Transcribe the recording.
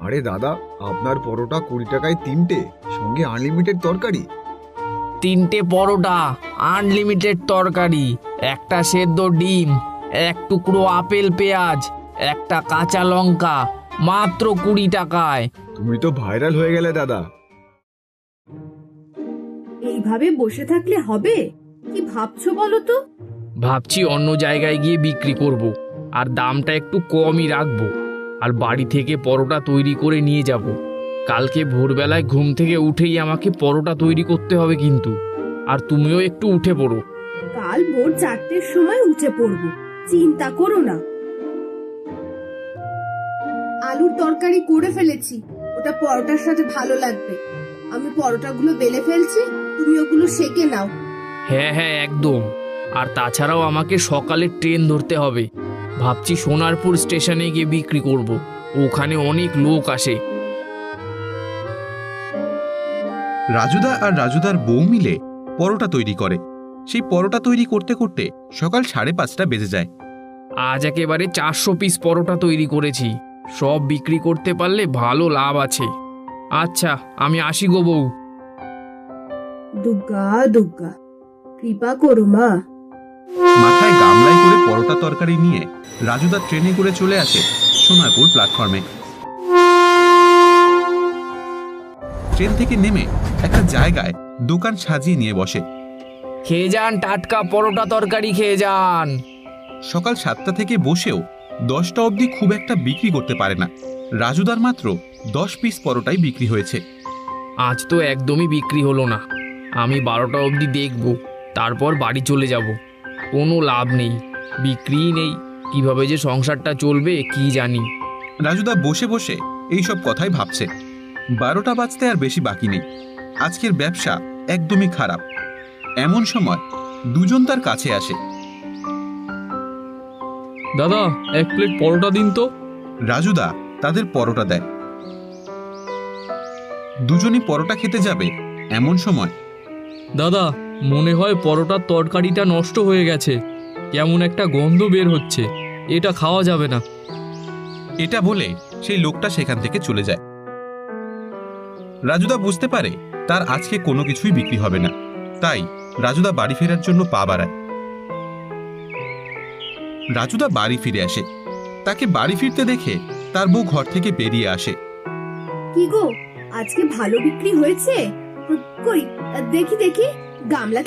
আরে দাদা, আপনার পরোটা 20 টাকায় 3টে, সঙ্গে আনলিমিটেড তরকারি। 3টে পরোটা, আনলিমিটেড তরকারি, একটা সেদ্ধ ডিম, এক টুকরো আপেল পেঁয়াজ, একটা কাঁচা লঙ্কা, মাত্র 20 টাকায়। তুমি তো ভাইরাল হয়ে গেলে দাদা। এইভাবে বসে থাকলে হবে? কি ভাবছো বলো তো? ভাবছি অন্য জায়গায় গিয়ে বিক্রি করব, আর দামটা একটু কমই রাখবো। আর বাড়ি থেকে পরোটা তৈরি করে নিয়ে যাব। কালকে ভোরবেলায় ঘুম থেকে উঠেই আমাকে পরোটা তৈরি করতে হবে কিন্তু। আর তুমিও একটু উঠে পড়ো। কাল ভোর 4টের সময় উঠে পড়বো, চিন্তা করো না। আলুর তরকারি করে ফেলেছি, ওটা পরোটার সাথে ভালো লাগবে। আমি পরোটাগুলো বেলে ফেলছি, তুমি ওগুলো সেকে নাও। হ্যাঁ হ্যাঁ, একদম। আর তাছাড়াও আমাকে সকালে ট্রেন ধরতে হবে। ভাবছি সোনারপুর স্টেশনে গিয়ে বিক্রি করব, ওখানে অনেক লোক আসে। রাজুদা আর রাজুদার বউ মিলে পরোটা তৈরি করে। সেই পরোটা তৈরি করতে করতে সকাল 5:30 বেজে যায়। আজ একেবারে 400 পিস পরোটা তৈরি করেছি। সব বিক্রি করতে পারলে ভালো লাভ আছে। আচ্ছা, আমি আসি গো বউ। দুর্গা দুর্গা, কৃপা করো মা। মাথায় গামলায় করে পরোটা তরকারি নিয়ে রাজুদা ট্রেনে করে চলে আসে সোনারপুর প্ল্যাটফর্মে। ট্রেন থেকে নেমে একটা জায়গায় দোকান সাজিয়ে নিয়ে বসে। খেয়ে যান, টাটকা পরোটা তরকারি খেয়ে যান। সকাল 7টা থেকে বসেও 10টা অবধি খুব একটা বিক্রি করতে পারে না। রাজুদার মাত্র 10 পিস পরোটাই বিক্রি হয়েছে। আজ তো একদমই বিক্রি হলো না। আমি 12টা অবধি দেখব, তারপর বাড়ি চলে যাব। কোনো লাভ নেই, বিক্রিই নেই। কিভাবে যে সংসারটা চলবে কি জানি। রাজুদা বসে বসে এইসব কথাই ভাবছে। 12টা বাজতে আর বেশি বাকি নেই। আজকের ব্যবসা একদমই খারাপ। এমন সময় দুজন তার কাছে আসে। দাদা, 1 প্লেট পরোটা দিন তো। রাজুদা তাদের পরোটা দেয়। দুজনই পরোটা খেতে যাবে এমন সময় দাদা, মনে হয় পরোটার তরকারিটা নষ্ট হয়ে গেছে। কেমন একটা গন্ধ বের হচ্ছে, এটা খাওয়া যাবে না। এটা বলে সেই লোকটা সেখান থেকে চলে যায়। রাজুদা বুঝতে পারে তার আজকে কোনো কিছুই বিক্রি হবে না। তাই রাজুদা বাড়ি ফেরার জন্য পা বাড়ায়। রাজুদা বাড়ি ফিরে আসে। তাকে বাড়ি ফিরতে দেখে তার বউ ঘর থেকে বেরিয়ে আসে। কি গো, আজকে ভালো বিক্রি হয়েছে? কই দেখি দেখি, গামলা কি